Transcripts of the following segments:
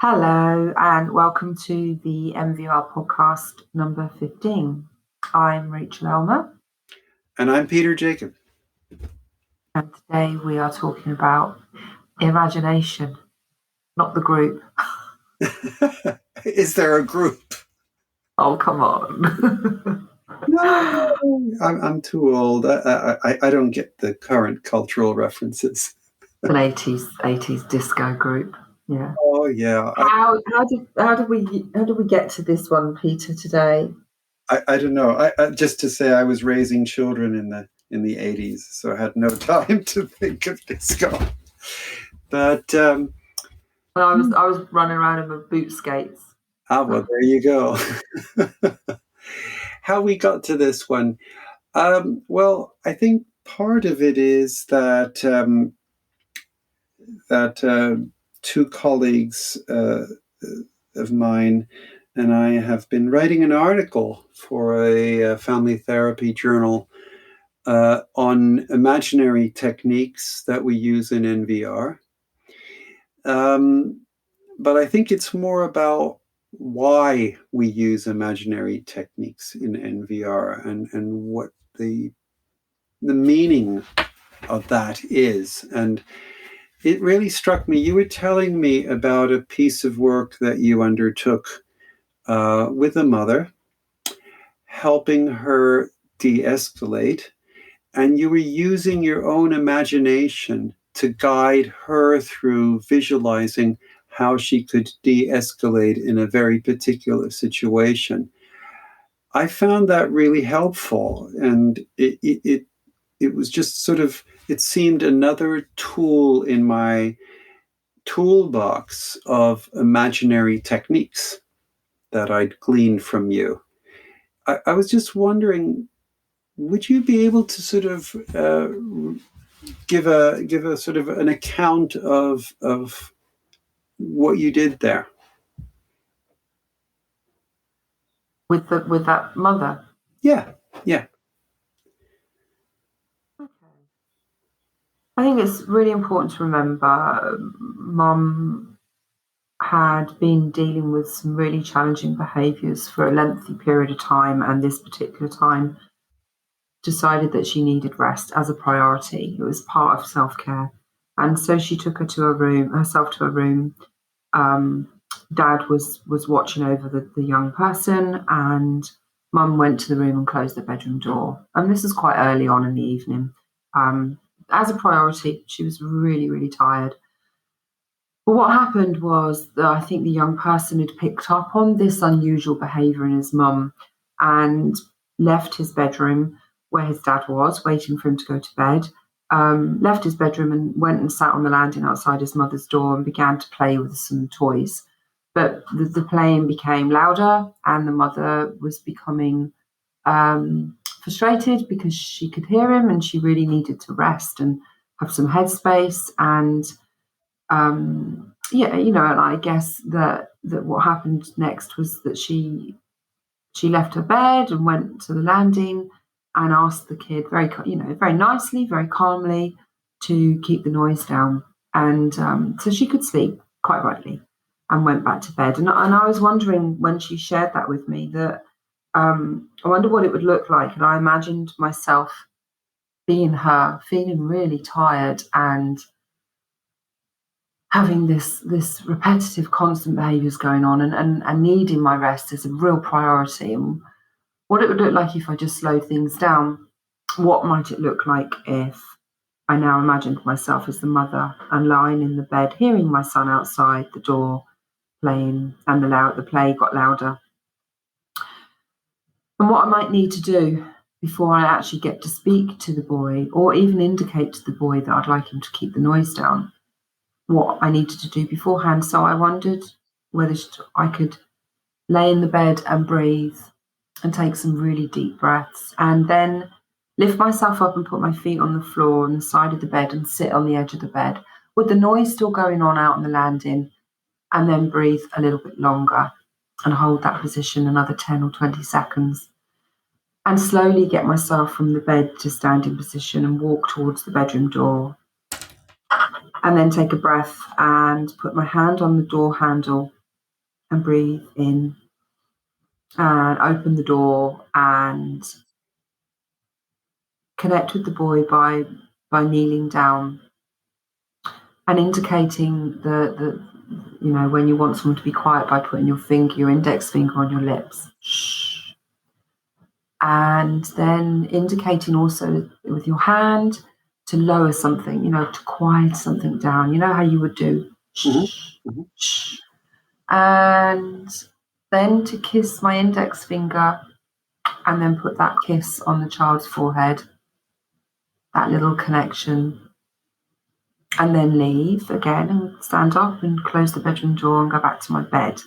Hello and welcome to the NVR Podcast number 15. I'm Rachael Aylmer. And I'm Peter Jakob. And today we are talking about imagination, not the group. Is there a group? Oh, come on. No, I'm too old. I don't get the current cultural references. An 80s disco group. Yeah. Oh yeah. How did we get to this one, Peter, today? I don't know. I just to say I was raising children in the 80s, so I had no time to think of disco. But I was running around in my boot skates. Well, there you go. How we got to this one? Well, I think part of it is that two colleagues of mine and I have been writing an article for a family therapy journal on imaginary techniques that we use in NVR. But I think it's more about why we use imaginary techniques in NVR and what the meaning of that is. And it really struck me. You were telling me about a piece of work that you undertook with a mother, helping her de-escalate, and you were using your own imagination to guide her through visualizing how she could de-escalate in a very particular situation. I found that really helpful, and it was just sort of, it seemed another tool in my toolbox of imaginary techniques that I'd gleaned from you. I was just wondering, would you be able to sort of give a sort of an account of what you did there with that mother? Yeah. Okay. I think it's really important to remember Mum had been dealing with some really challenging behaviours for a lengthy period of time, and this particular time decided that she needed rest as a priority. It was part of self-care. And so she took herself to a room. Dad was watching over the young person, and Mum went to the room and closed the bedroom door. And this was quite early on in the evening. As a priority, she was really, really tired. But what happened was that I think the young person had picked up on this unusual behaviour in his mum and left his bedroom where his dad was, waiting for him to go to bed, left his bedroom and went and sat on the landing outside his mother's door and began to play with some toys. But the playing became louder, and the mother was becoming frustrated because she could hear him and she really needed to rest and have some headspace. And and I guess that what happened next was that she left her bed and went to the landing and asked the kid very nicely, very calmly to keep the noise down. And so she could sleep, quite rightly, and went back to bed. And I was wondering when she shared that with me that I wonder what it would look like. And I imagined myself being her, feeling really tired and having this repetitive, constant behaviours going on and needing my rest as a real priority. And what it would look like if I just slowed things down. What might it look like if I now imagined myself as the mother and lying in the bed, hearing my son outside the door playing, and the play got louder. And what I might need to do before I actually get to speak to the boy or even indicate to the boy that I'd like him to keep the noise down, what I needed to do beforehand. So I wondered whether I could lay in the bed and breathe and take some really deep breaths, and then lift myself up and put my feet on the floor on the side of the bed and sit on the edge of the bed with the noise still going on out on the landing, and then breathe a little bit longer and hold that position another 10 or 20 seconds, and slowly get myself from the bed to standing position and walk towards the bedroom door And then take a breath and put my hand on the door handle and breathe in and open the door and connect with the boy by kneeling down and indicating the when you want someone to be quiet by putting your index finger on your lips. Shh. And then indicating also with your hand to lower something, to quiet something down. You know how you would do shh, shh. And then to kiss my index finger and then put that kiss on the child's forehead, that little connection. And then leave again and stand up and close the bedroom door and go back to my bed.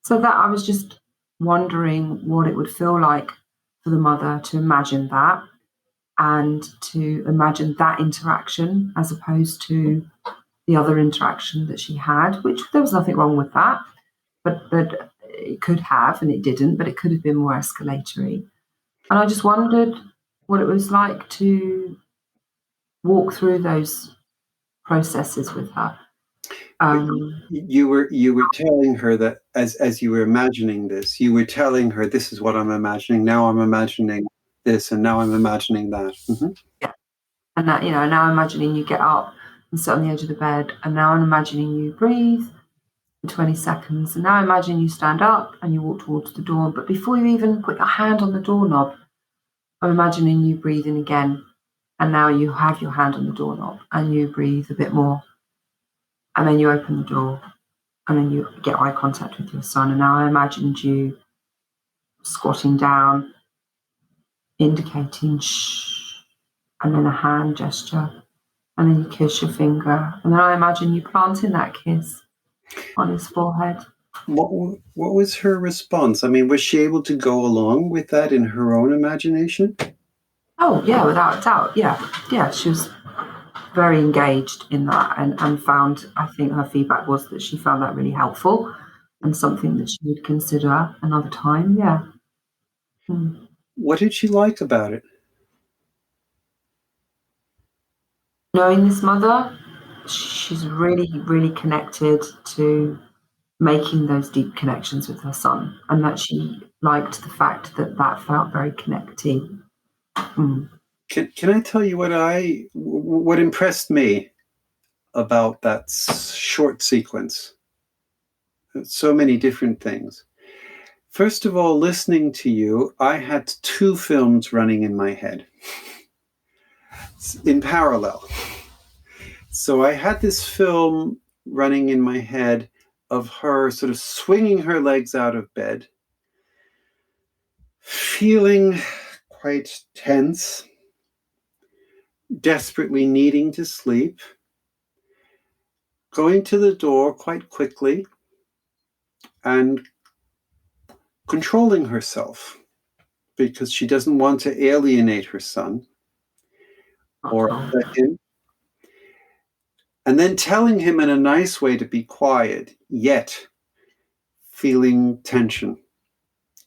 So that I was just wondering what it would feel like for the mother to imagine that and to imagine that interaction as opposed to the other interaction that she had, which there was nothing wrong with that, but it could have, and it didn't, but it could have been more escalatory. And I just wondered what it was like to walk through those processes with her. You were telling her that as you were imagining this, you were telling her, this is what I'm imagining. Now I'm imagining this, and now I'm imagining that. Mm-hmm. Yeah. And that, now I'm imagining you get up and sit on the edge of the bed, and now I'm imagining you breathe for 20 seconds, and now I imagine you stand up and you walk towards the door. But before you even put your hand on the doorknob, I'm imagining you breathing again, and now you have your hand on the doorknob and you breathe a bit more. And then you open the door and then you get eye contact with your son. And now I imagined you squatting down, indicating shh, and then a hand gesture. And then you kiss your finger. And then I imagine you planting that kiss on his forehead. What was her response? I mean, was she able to go along with that in her own imagination? Oh, yeah, without a doubt. Yeah, she was very engaged in that and found, I think her feedback was that she found that really helpful and something that she would consider another time. Yeah. What did she like about it? Knowing this mother, she's really, really connected to making those deep connections with her son, and that she liked the fact that felt very connecting. Can I tell you what impressed me about that short sequence? So many different things. First of all, listening to you, I had two films running in my head in parallel. So I had this film running in my head of her sort of swinging her legs out of bed, feeling quite tense, desperately needing to sleep, going to the door quite quickly and controlling herself because she doesn't want to alienate her son or upset him. And then telling him in a nice way to be quiet, yet feeling tension.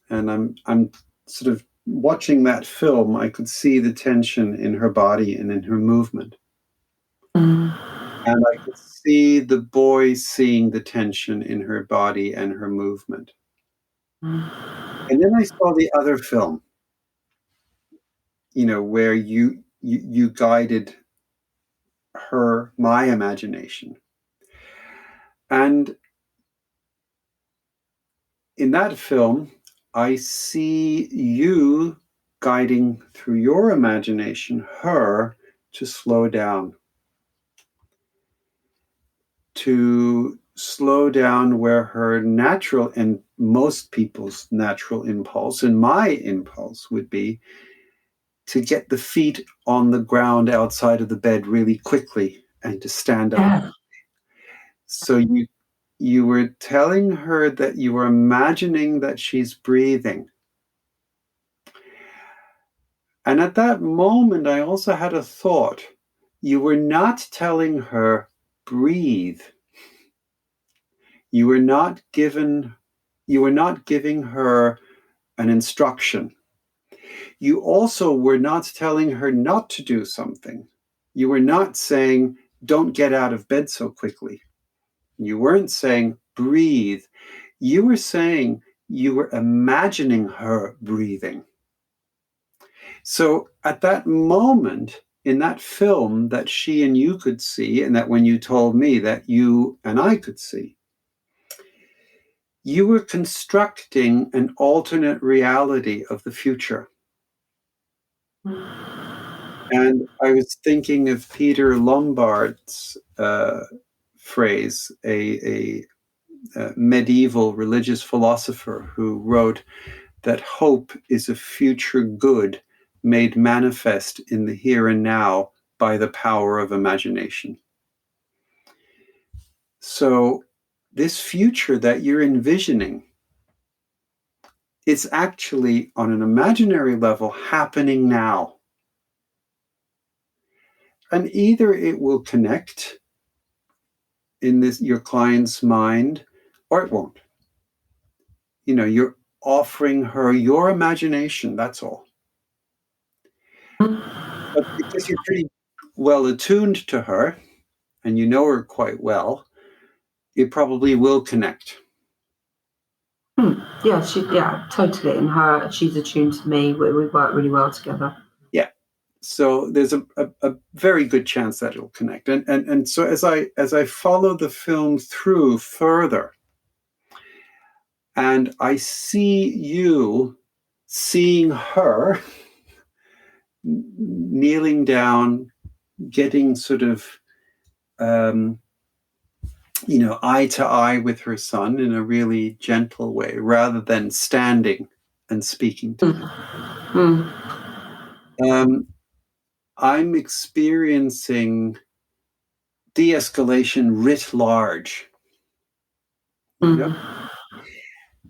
And I'm sort of watching that film. I could see the tension in her body and in her movement. And I could see the boy seeing the tension in her body and her movement. And then I saw the other film, where you guided my imagination. And in that film, I see you guiding through your imagination her to slow down. To slow down where her natural and most people's natural impulse, and my impulse would be to get the feet on the ground outside of the bed really quickly and to stand up. Yeah. So you were telling her that you were imagining that she's breathing. And at that moment, I also had a thought. You were not telling her, breathe. You were not giving her an instruction. You also were not telling her not to do something. You were not saying, don't get out of bed so quickly. You weren't saying breathe. You were saying you were imagining her breathing. So at that moment in that film that she and you could see, and that when you told me that you and I could see, you were constructing an alternate reality of the future. And I was thinking of Peter Lombard's phrase, a medieval religious philosopher who wrote that hope is a future good made manifest in the here and now by the power of imagination. So this future that you're envisioning, it's actually on an imaginary level happening now. And either it will connect in your client's mind or it won't. You're offering her your imagination, that's all. But because you're pretty well attuned to her and you know her quite well, it probably will connect. Yeah, totally. And she's attuned to me. We work really well together. Yeah. So there's a very good chance that it'll connect. And so as I follow the film through further, and I see you seeing her kneeling down, getting sort of eye to eye with her son in a really gentle way, rather than standing and speaking to him. I'm experiencing de-escalation writ large.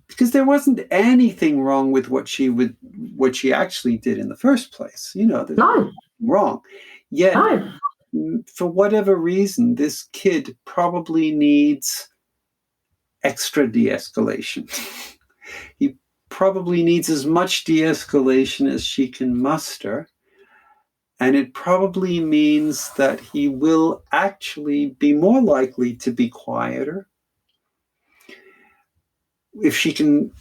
Because there wasn't anything wrong with what she actually did in the first place. There's nothing wrong. Yet, for whatever reason, this kid probably needs extra de-escalation. He probably needs as much de-escalation as she can muster. And it probably means that he will actually be more likely to be quieter if she can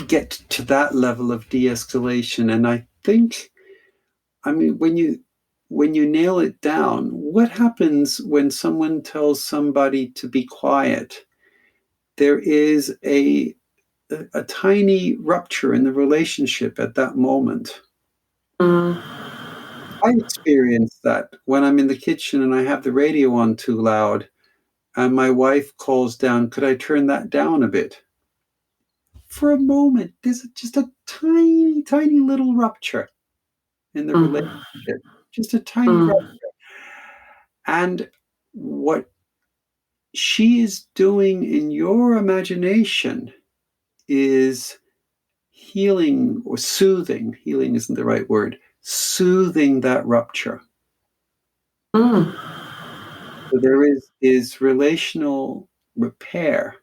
get to that level of de-escalation. And I think, when you nail it down, what happens when someone tells somebody to be quiet? There is a tiny rupture in the relationship at that moment. I experience that when I'm in the kitchen and I have the radio on too loud and my wife calls down, could I turn that down a bit? For a moment, there's just a tiny, tiny little rupture in the relationship. Just a tiny rupture. And what she is doing in your imagination is healing or soothing. Healing isn't the right word. Soothing that rupture. So there is relational repair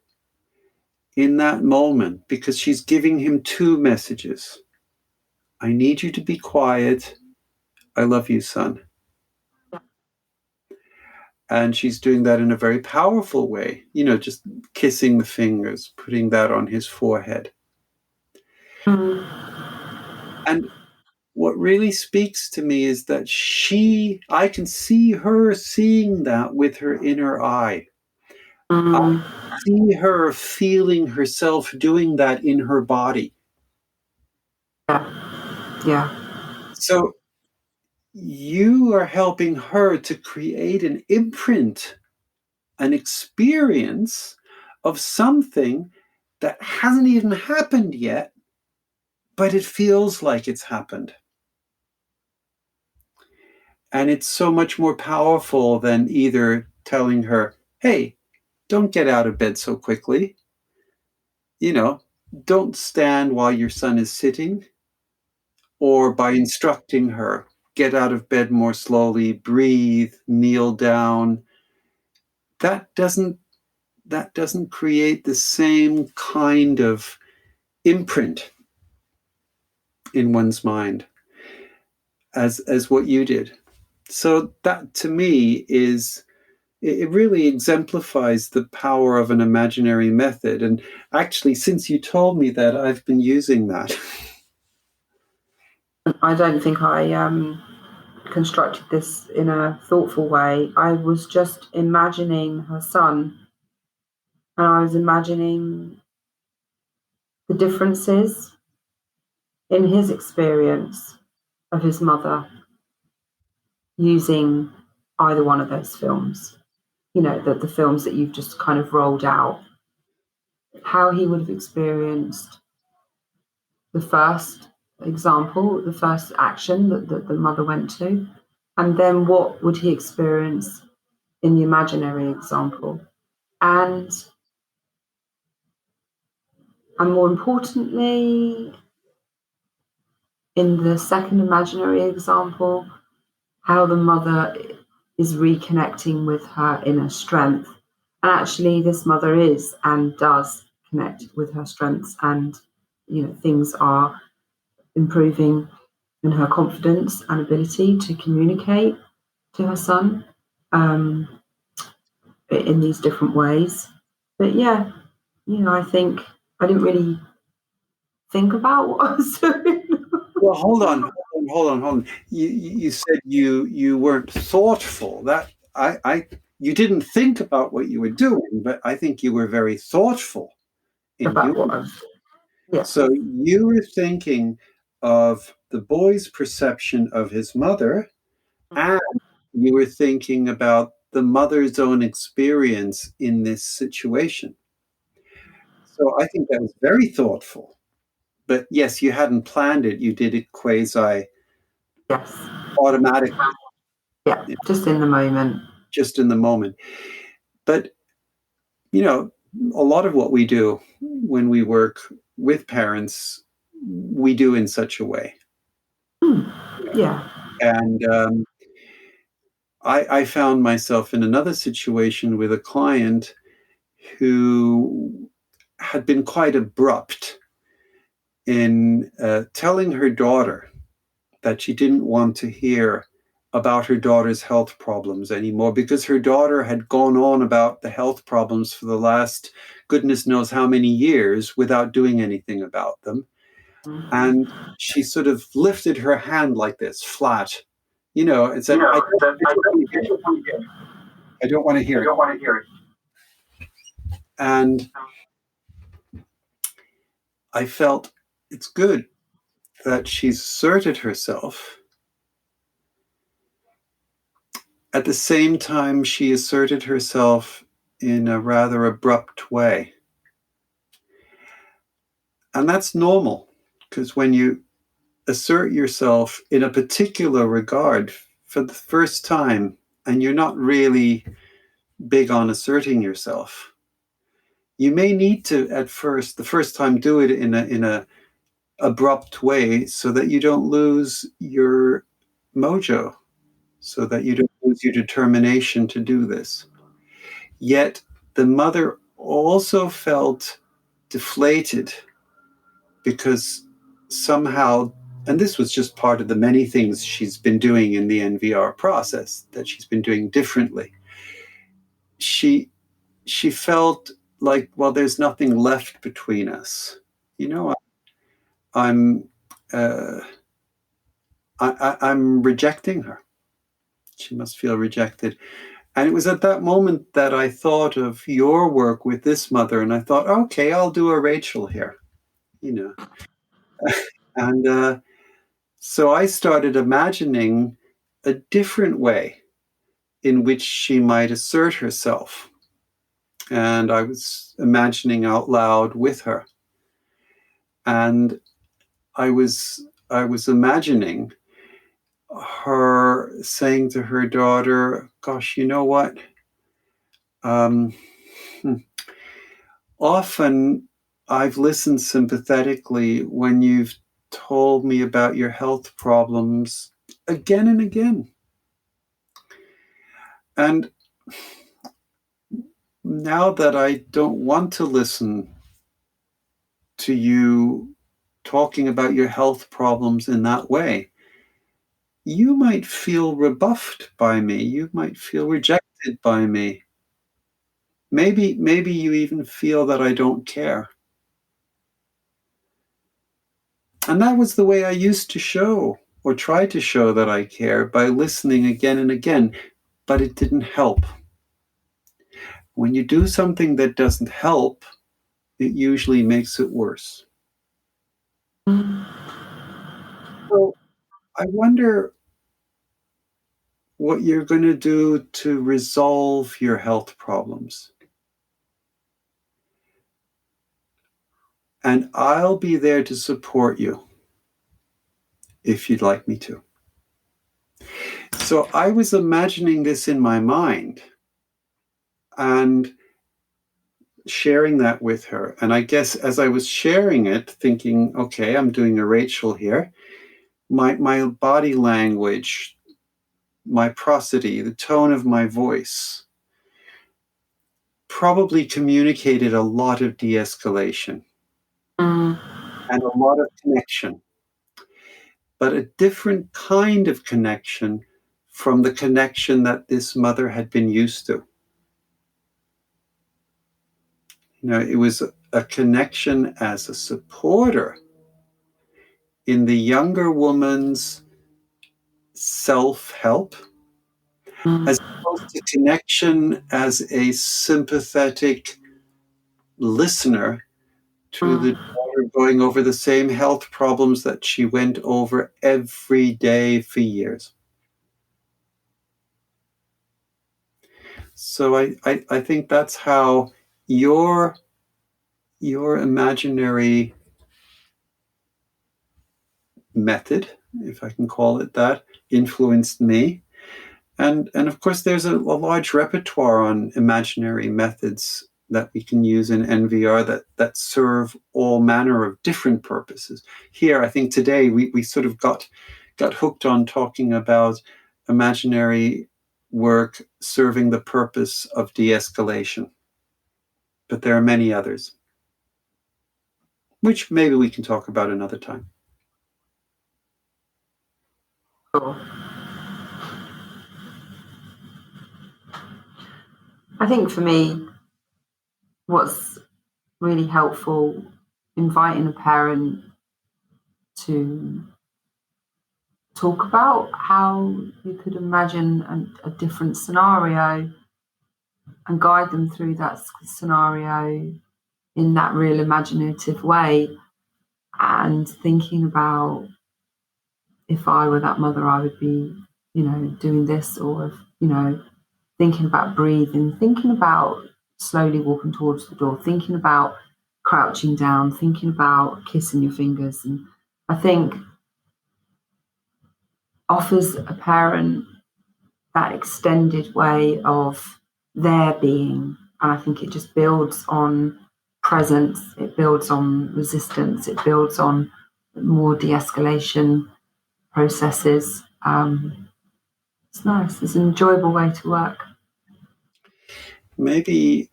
in that moment, because she's giving him two messages. I need you to be quiet. I love you, son. And she's doing that in a very powerful way, just kissing the fingers, putting that on his forehead. And what really speaks to me is that I can see her seeing that with her inner eye. I see her feeling herself doing that in her body. Yeah. So you are helping her to create an imprint, an experience of something that hasn't even happened yet, but it feels like it's happened. And it's so much more powerful than either telling her, hey, don't get out of bed so quickly. Don't stand while your son is sitting. Or by instructing her, get out of bed more slowly, breathe, kneel down. That doesn't create the same kind of imprint in one's mind as what you did. So that to me is, it really exemplifies the power of an imaginary method. And actually, since you told me that, I've been using that. I don't think I constructed this in a thoughtful way. I was just imagining her son, and I was imagining the differences in his experience of his mother using either one of those films. You know, the films that you've just kind of rolled out, how he would have experienced the first example, the first action that the mother went to, and then what would he experience in the imaginary example. And more importantly, in the second imaginary example, how the mother is reconnecting with her inner strength. And actually, this mother is and does connect with her strengths, and things are improving in her confidence and ability to communicate to her son in these different ways. But yeah, I think I didn't really think about what I was doing. Well, hold on. You said you weren't thoughtful. That you didn't think about what you were doing, but I think you were very thoughtful in about doing what I was it. Yeah. So you were thinking of the boy's perception of his mother, and you were thinking about the mother's own experience in this situation. So I think that was very thoughtful. But yes, you hadn't planned it. You did it quasi Yes. automatically. Yeah, just in the moment. Just in the moment. But, a lot of what we do when we work with parents, we do in such a way. Yeah. And I found myself in another situation with a client who had been quite abrupt in telling her daughter that she didn't want to hear about her daughter's health problems anymore, because her daughter had gone on about the health problems for the last goodness knows how many years without doing anything about them. And she sort of lifted her hand like this, flat, and said, I don't want to hear it. And I felt it's good that she's asserted herself. At the same time, she asserted herself in a rather abrupt way. And that's normal, because when you assert yourself in a particular regard for the first time, and you're not really big on asserting yourself, you may need to, the first time, do it in a abrupt way so that you don't lose your mojo, so that you don't lose your determination to do this. Yet the mother also felt deflated because somehow, and this was just part of the many things she's been doing in the NVR process that she's been doing differently. She felt like, well, there's nothing left between us. I'm rejecting her. She must feel rejected. And it was at that moment that I thought of your work with this mother, and I thought, okay, I'll do a Rachael here, And so I started imagining a different way in which she might assert herself. And I was imagining out loud with her. And I was imagining her saying to her daughter, gosh, you know what? Often I've listened sympathetically when you've told me about your health problems again and again. And now that I don't want to listen to you talking about your health problems in that way, you might feel rebuffed by me. You might feel rejected by me. Maybe you even feel that I don't care. And that was the way I used to show or try to show that I care, by listening again and again, but it didn't help. When you do something that doesn't help, it usually makes it worse. So I wonder what you're going to do to resolve your health problems. And I'll be there to support you if you'd like me to. So I was imagining this in my mind and sharing that with her. And I guess as I was sharing it, thinking, okay, I'm doing a Rachael here, my body language, my prosody, the tone of my voice probably communicated a lot of de-escalation and a lot of connection, but a different kind of connection from the connection that this mother had been used to. It was a connection as a supporter in the younger woman's self-help, as opposed to connection as a sympathetic listener to the daughter going over the same health problems that she went over every day for years. So I think that's how your imaginary method, if I can call it that, influenced me. And of course, there's a large repertoire on imaginary methods that we can use in NVR that serve all manner of different purposes. Here, I think today we sort of got hooked on talking about imaginary work serving the purpose of de-escalation. But there are many others, which maybe we can talk about another time. Cool. I think for me, what's really helpful, inviting a parent to talk about how you could imagine a different scenario and guide them through that scenario in that real imaginative way, and thinking about, if I were that mother, I would be, doing this, or if, thinking about breathing, thinking about slowly walking towards the door, thinking about crouching down, thinking about kissing your fingers. And I think offers a parent that extended way of their being. And I think it just builds on presence, it builds on resistance, it builds on more de-escalation processes. It's nice. It's an enjoyable way to work. Maybe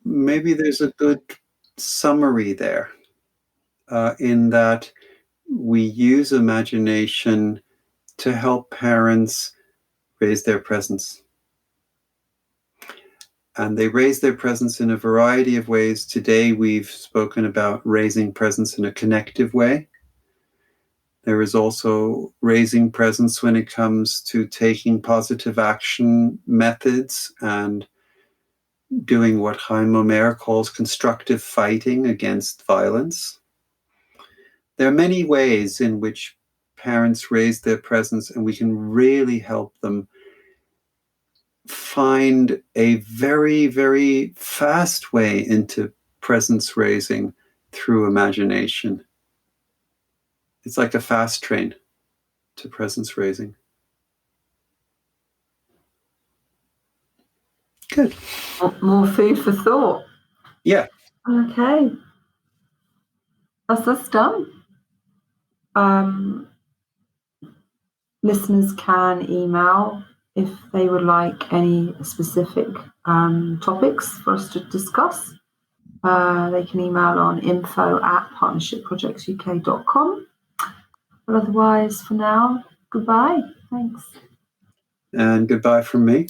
there's a good summary there, in that we use imagination to help parents raise their presence. And they raise their presence in a variety of ways. Today, we've spoken about raising presence in a connective way. There is also raising presence when it comes to taking positive action methods and doing what Chaim Omer calls constructive fighting against violence. There are many ways in which parents raise their presence, and we can really help them find a very, very fast way into presence raising through imagination. It's like a fast train to presence raising. Good. More food for thought. Yeah. Okay. That's done. Listeners can email if they would like any specific topics for us to discuss. They can email on info@partnershipprojectsuk.com. But otherwise, for now, Goodbye. Thanks. And goodbye from me.